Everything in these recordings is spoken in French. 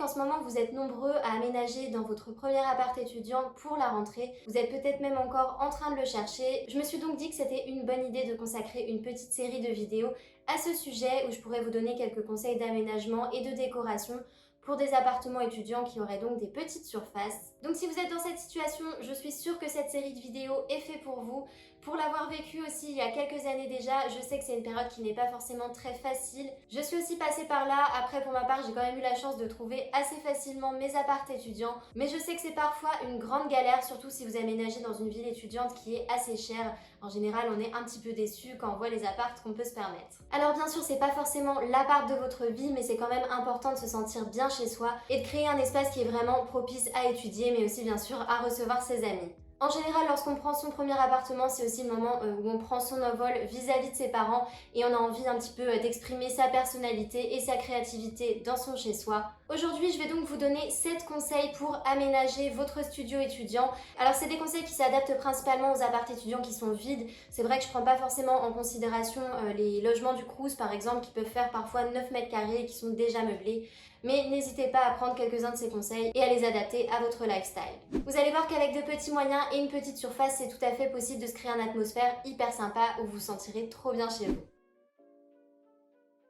qu'en ce moment vous êtes nombreux à aménager dans votre premier appart étudiant pour la rentrée. Vous êtes peut-être même encore en train de le chercher. Je me suis donc dit que c'était une bonne idée de consacrer une petite série de vidéos à ce sujet où je pourrais vous donner quelques conseils d'aménagement et de décoration pour des appartements étudiants qui auraient donc des petites surfaces. Donc si vous êtes dans cette situation, je suis sûre que cette série de vidéos est faite pour vous. Pour l'avoir vécu aussi il y a quelques années déjà, je sais que c'est une période qui n'est pas forcément très facile. Je suis aussi passée par là. Après, pour ma part, j'ai quand même eu la chance de trouver assez facilement mes apparts étudiants. Mais je sais que c'est parfois une grande galère, surtout si vous aménagez dans une ville étudiante qui est assez chère. En général, on est un petit peu déçu quand on voit les apparts qu'on peut se permettre. Alors bien sûr, c'est pas forcément l'appart de votre vie, mais c'est quand même important de se sentir bien chez soi et de créer un espace qui est vraiment propice à étudier, mais aussi bien sûr à recevoir ses amis. En général, lorsqu'on prend son premier appartement, c'est aussi le moment où on prend son envol vis-à-vis de ses parents et on a envie un petit peu d'exprimer sa personnalité et sa créativité dans son chez-soi. Aujourd'hui, je vais donc vous donner 7 conseils pour aménager votre studio étudiant. Alors, c'est des conseils qui s'adaptent principalement aux apparts étudiants qui sont vides. C'est vrai que je ne prends pas forcément en considération les logements du Crous, par exemple, qui peuvent faire parfois 9 mètres carrés et qui sont déjà meublés. Mais n'hésitez pas à prendre quelques-uns de ces conseils et à les adapter à votre lifestyle. Vous allez voir qu'avec de petits moyens et une petite surface, c'est tout à fait possible de se créer une atmosphère hyper sympa où vous vous sentirez trop bien chez vous.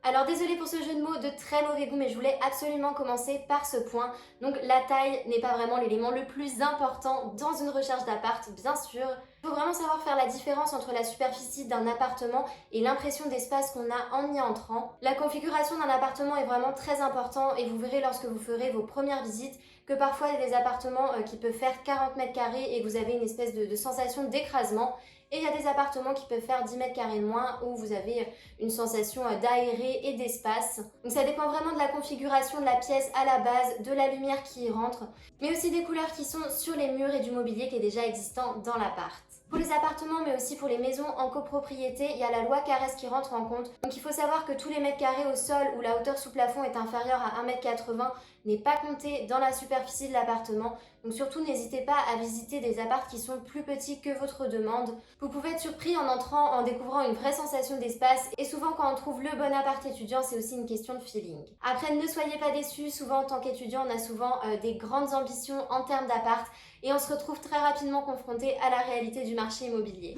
Alors désolée pour ce jeu de mots de très mauvais goût, mais je voulais absolument commencer par ce point. Donc la taille n'est pas vraiment l'élément le plus important dans une recherche d'appart, bien sûr. Il faut vraiment savoir faire la différence entre la superficie d'un appartement et l'impression d'espace qu'on a en y entrant. La configuration d'un appartement est vraiment très important et vous verrez lorsque vous ferez vos premières visites que parfois il y a des appartements qui peuvent faire 40 mètres carrés et que vous avez une espèce de sensation d'écrasement. Et il y a des appartements qui peuvent faire 10 mètres carrés de moins où vous avez une sensation d'aéré et d'espace. Donc ça dépend vraiment de la configuration de la pièce à la base, de la lumière qui y rentre, mais aussi des couleurs qui sont sur les murs et du mobilier qui est déjà existant dans l'appart. Pour les appartements, mais aussi pour les maisons en copropriété, il y a la loi Carrez qui rentre en compte. Donc il faut savoir que tous les mètres carrés au sol où la hauteur sous plafond est inférieure à 1,80 m n'est pas compté dans la superficie de l'appartement. Donc surtout, n'hésitez pas à visiter des apparts qui sont plus petits que votre demande. Vous pouvez être surpris en entrant, en découvrant une vraie sensation d'espace. Et souvent, quand on trouve le bon appart étudiant, c'est aussi une question de feeling. Après, ne soyez pas déçus. Souvent, en tant qu'étudiant, on a souvent des grandes ambitions en termes d'appart. Et on se retrouve très rapidement confronté à la réalité du marché immobilier.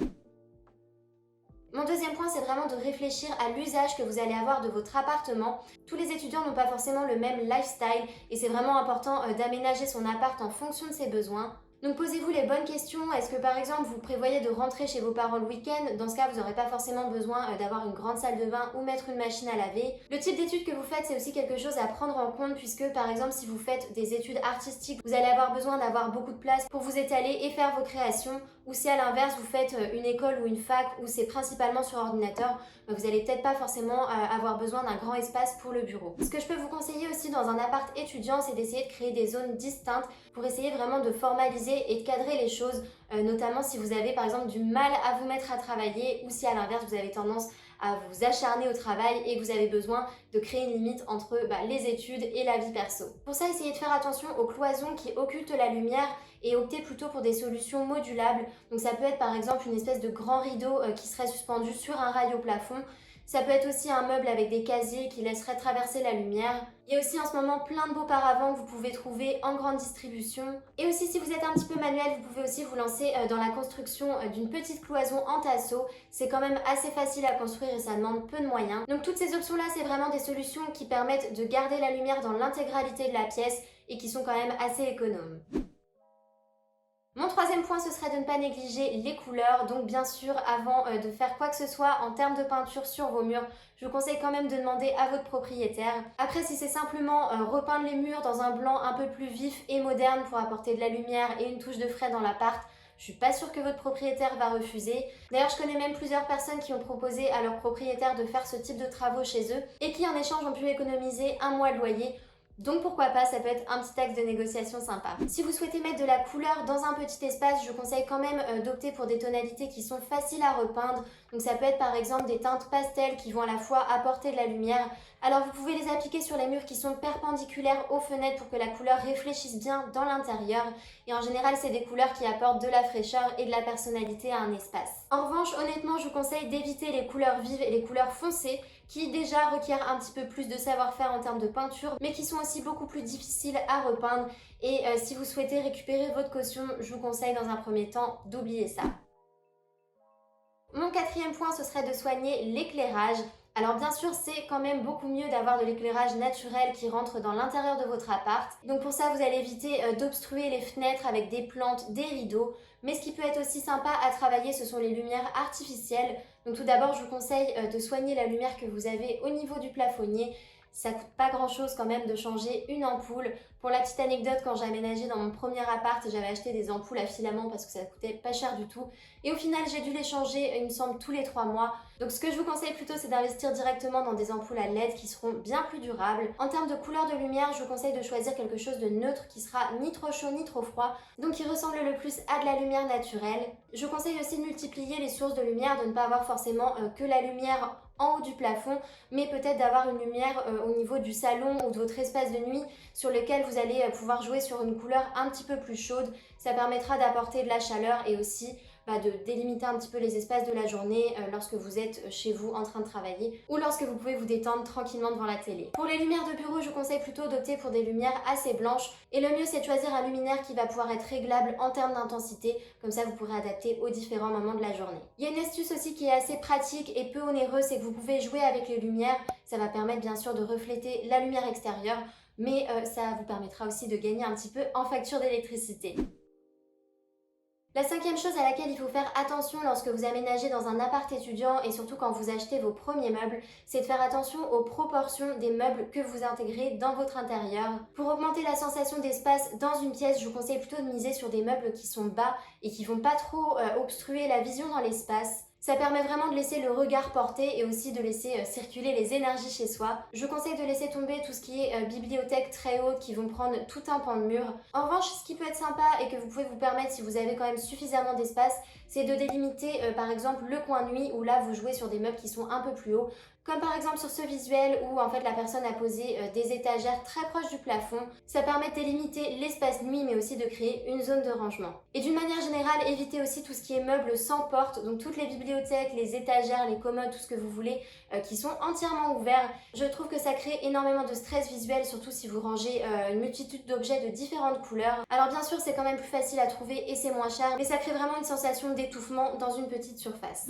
Mon deuxième point, c'est vraiment de réfléchir à l'usage que vous allez avoir de votre appartement. Tous les étudiants n'ont pas forcément le même lifestyle et c'est vraiment important d'aménager son appart en fonction de ses besoins. Donc posez-vous les bonnes questions. Est-ce que par exemple vous prévoyez de rentrer chez vos parents le week-end? Dans ce cas, vous n'aurez pas forcément besoin d'avoir une grande salle de bain ou mettre une machine à laver. Le type d'études que vous faites, c'est aussi quelque chose à prendre en compte puisque par exemple si vous faites des études artistiques, vous allez avoir besoin d'avoir beaucoup de place pour vous étaler et faire vos créations. Ou si à l'inverse vous faites une école ou une fac où c'est principalement sur ordinateur, vous allez peut-être pas forcément avoir besoin d'un grand espace pour le bureau. Ce que je peux vous conseiller aussi dans un appart étudiant, c'est d'essayer de créer des zones distinctes pour essayer vraiment de formaliser et de cadrer les choses, notamment si vous avez par exemple du mal à vous mettre à travailler ou si à l'inverse vous avez tendance à vous acharner au travail et que vous avez besoin de créer une limite entre les études et la vie perso. Pour ça, essayez de faire attention aux cloisons qui occultent la lumière et optez plutôt pour des solutions modulables. Donc ça peut être par exemple une espèce de grand rideau qui serait suspendu sur un rail au plafond. Ça peut être aussi un meuble avec des casiers qui laisserait traverser la lumière. Il y a aussi en ce moment plein de beaux paravents que vous pouvez trouver en grande distribution. Et aussi si vous êtes un petit peu manuel, vous pouvez aussi vous lancer dans la construction d'une petite cloison en tasseau. C'est quand même assez facile à construire et ça demande peu de moyens. Donc toutes ces options-là, c'est vraiment des solutions qui permettent de garder la lumière dans l'intégralité de la pièce et qui sont quand même assez économes. Mon troisième point, ce serait de ne pas négliger les couleurs. Donc bien sûr, avant de faire quoi que ce soit en termes de peinture sur vos murs, je vous conseille quand même de demander à votre propriétaire. Après, si c'est simplement repeindre les murs dans un blanc un peu plus vif et moderne pour apporter de la lumière et une touche de frais dans l'appart, je suis pas sûre que votre propriétaire va refuser. D'ailleurs, je connais même plusieurs personnes qui ont proposé à leur propriétaire de faire ce type de travaux chez eux et qui en échange ont pu économiser un mois de loyer. Donc pourquoi pas, ça peut être un petit axe de négociation sympa. Si vous souhaitez mettre de la couleur dans un petit espace, je vous conseille quand même d'opter pour des tonalités qui sont faciles à repeindre. Donc ça peut être par exemple des teintes pastel qui vont à la fois apporter de la lumière. Alors vous pouvez les appliquer sur les murs qui sont perpendiculaires aux fenêtres pour que la couleur réfléchisse bien dans l'intérieur. Et en général, c'est des couleurs qui apportent de la fraîcheur et de la personnalité à un espace. En revanche, honnêtement, je vous conseille d'éviter les couleurs vives et les couleurs foncées qui déjà requièrent un petit peu plus de savoir-faire en termes de peinture, mais qui sont aussi beaucoup plus difficiles à repeindre. Et si vous souhaitez récupérer votre caution, je vous conseille dans un premier temps d'oublier ça. Mon quatrième point, ce serait de soigner l'éclairage. Alors bien sûr, c'est quand même beaucoup mieux d'avoir de l'éclairage naturel qui rentre dans l'intérieur de votre appart. Donc pour ça, vous allez éviter d'obstruer les fenêtres avec des plantes, des rideaux. Mais ce qui peut être aussi sympa à travailler, ce sont les lumières artificielles. Donc tout d'abord, je vous conseille de soigner la lumière que vous avez au niveau du plafonnier. Ça coûte pas grand chose quand même de changer une ampoule. Pour la petite anecdote, quand j'ai aménagé dans mon premier appart, j'avais acheté des ampoules à filament parce que ça coûtait pas cher du tout. Et au final, j'ai dû les changer, il me semble, tous les 3 mois. Donc ce que je vous conseille plutôt, c'est d'investir directement dans des ampoules à LED qui seront bien plus durables. En termes de couleur de lumière, je vous conseille de choisir quelque chose de neutre qui sera ni trop chaud ni trop froid, donc qui ressemble le plus à de la lumière naturelle. Je vous conseille aussi de multiplier les sources de lumière, de ne pas avoir forcément que la lumière en haut du plafond, mais peut-être d'avoir une lumière au niveau du salon ou de votre espace de nuit sur lequel vous allez pouvoir jouer sur une couleur un petit peu plus chaude. Ça permettra d'apporter de la chaleur et aussi de délimiter un petit peu les espaces de la journée lorsque vous êtes chez vous en train de travailler ou lorsque vous pouvez vous détendre tranquillement devant la télé. Pour les lumières de bureau, je vous conseille plutôt d'opter pour des lumières assez blanches et le mieux c'est de choisir un luminaire qui va pouvoir être réglable en termes d'intensité, comme ça vous pourrez adapter aux différents moments de la journée. Il y a une astuce aussi qui est assez pratique et peu onéreuse, c'est que vous pouvez jouer avec les lumières. Ça va permettre bien sûr de refléter la lumière extérieure, mais ça vous permettra aussi de gagner un petit peu en facture d'électricité. La cinquième chose à laquelle il faut faire attention lorsque vous aménagez dans un appart étudiant et surtout quand vous achetez vos premiers meubles, c'est de faire attention aux proportions des meubles que vous intégrez dans votre intérieur. Pour augmenter la sensation d'espace dans une pièce, je vous conseille plutôt de miser sur des meubles qui sont bas et qui vont pas trop obstruer la vision dans l'espace. Ça permet vraiment de laisser le regard porter et aussi de laisser circuler les énergies chez soi. Je vous conseille de laisser tomber tout ce qui est bibliothèque très haute qui vont prendre tout un pan de mur. En revanche, ce qui peut être sympa et que vous pouvez vous permettre si vous avez quand même suffisamment d'espace, c'est de délimiter par exemple le coin nuit où là vous jouez sur des meubles qui sont un peu plus hauts. Comme par exemple sur ce visuel où en fait la personne a posé des étagères très proches du plafond. Ça permet de délimiter l'espace nuit mais aussi de créer une zone de rangement. Et d'une manière générale, évitez aussi tout ce qui est meubles sans porte, donc toutes les bibliothèques, les étagères, les commodes, tout ce que vous voulez qui sont entièrement ouverts. Je trouve que ça crée énormément de stress visuel, surtout si vous rangez une multitude d'objets de différentes couleurs. Alors bien sûr c'est quand même plus facile à trouver et c'est moins cher, mais ça crée vraiment une sensation d'étouffement dans une petite surface.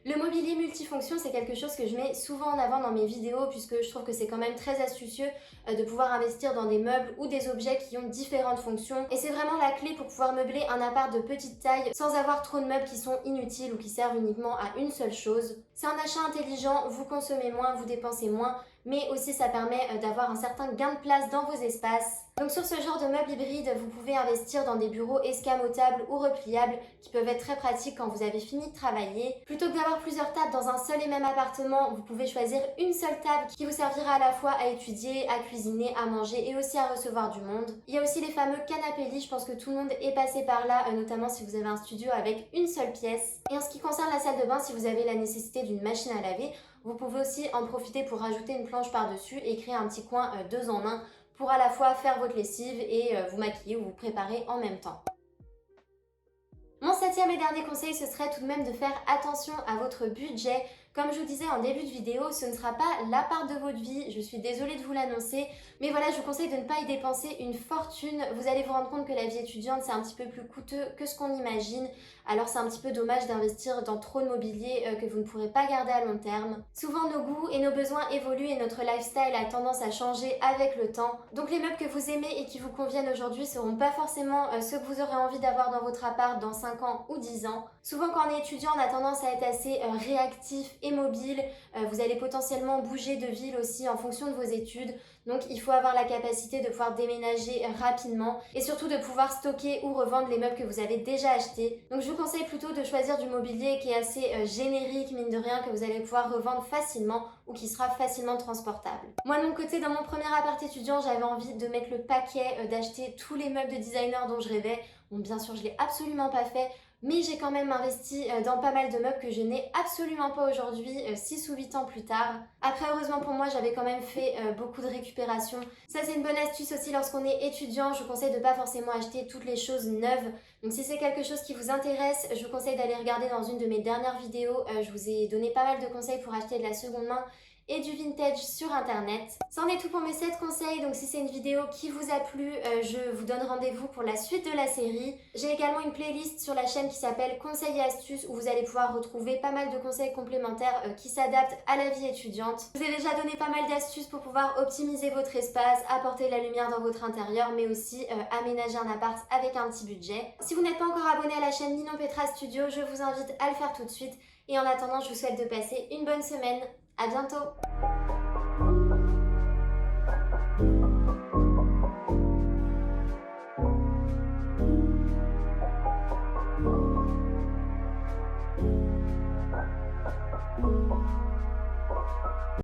Le mobilier multifonction, c'est quelque chose que je mets souvent en avant dans mes vidéos puisque je trouve que c'est quand même très astucieux de pouvoir investir dans des meubles ou des objets qui ont différentes fonctions. Et c'est vraiment la clé pour pouvoir meubler un appart de petite taille sans avoir trop de meubles qui sont inutiles ou qui servent uniquement à une seule chose. C'est un achat intelligent, vous consommez moins, vous dépensez moins, mais aussi ça permet d'avoir un certain gain de place dans vos espaces. Donc sur ce genre de meubles hybrides, vous pouvez investir dans des bureaux escamotables ou repliables qui peuvent être très pratiques quand vous avez fini de travailler. Plutôt que d'avoir plusieurs tables dans un seul et même appartement, vous pouvez choisir une seule table qui vous servira à la fois à étudier, à cuisiner, à manger et aussi à recevoir du monde. Il y a aussi les fameux canapés lits, je pense que tout le monde est passé par là, notamment si vous avez un studio avec une seule pièce. Et en ce qui concerne la salle de bain, si vous avez la nécessité d'une machine à laver, vous pouvez aussi en profiter pour rajouter une planche par-dessus et créer un petit coin 2 en 1 pour à la fois faire votre lessive et vous maquiller ou vous préparer en même temps. Mon septième et dernier conseil, ce serait tout de même de faire attention à votre budget. Comme je vous disais en début de vidéo, ce ne sera pas l'appart de votre vie, je suis désolée de vous l'annoncer, mais voilà, je vous conseille de ne pas y dépenser une fortune. Vous allez vous rendre compte que la vie étudiante, c'est un petit peu plus coûteux que ce qu'on imagine, alors c'est un petit peu dommage d'investir dans trop de mobilier que vous ne pourrez pas garder à long terme. Souvent, nos goûts et nos besoins évoluent et notre lifestyle a tendance à changer avec le temps. Donc les meubles que vous aimez et qui vous conviennent aujourd'hui seront pas forcément ceux que vous aurez envie d'avoir dans votre appart dans 5 ans ou 10 ans. Souvent, quand on est étudiant, on a tendance à être assez réactif et mobile. Vous allez potentiellement bouger de ville aussi en fonction de vos études. Donc il faut avoir la capacité de pouvoir déménager rapidement et surtout de pouvoir stocker ou revendre les meubles que vous avez déjà achetés. Donc je vous conseille plutôt de choisir du mobilier qui est assez générique, mine de rien, que vous allez pouvoir revendre facilement ou qui sera facilement transportable. Moi de mon côté, dans mon premier appart étudiant, j'avais envie de mettre le paquet, d'acheter tous les meubles de designer dont je rêvais. Bon, bien sûr, je ne l'ai absolument pas fait. mais j'ai quand même investi dans pas mal de meubles que je n'ai absolument pas aujourd'hui, 6 ou 8 ans plus tard. Après, heureusement pour moi, j'avais quand même fait beaucoup de récupération. Ça, c'est une bonne astuce aussi lorsqu'on est étudiant. Je vous conseille de pas forcément acheter toutes les choses neuves. Donc si c'est quelque chose qui vous intéresse, je vous conseille d'aller regarder dans une de mes dernières vidéos. Je vous ai donné pas mal de conseils pour acheter de la seconde main et du vintage sur internet. C'en est tout pour mes 7 conseils, donc si c'est une vidéo qui vous a plu, je vous donne rendez-vous pour la suite de la série. J'ai également une playlist sur la chaîne qui s'appelle Conseils et astuces où vous allez pouvoir retrouver pas mal de conseils complémentaires qui s'adaptent à la vie étudiante. Je vous ai déjà donné pas mal d'astuces pour pouvoir optimiser votre espace, apporter de la lumière dans votre intérieur, mais aussi aménager un appart avec un petit budget. Si vous n'êtes pas encore abonné à la chaîne Ninon Petra Studio, je vous invite à le faire tout de suite. Et en attendant, je vous souhaite de passer une bonne semaine. À bientôt!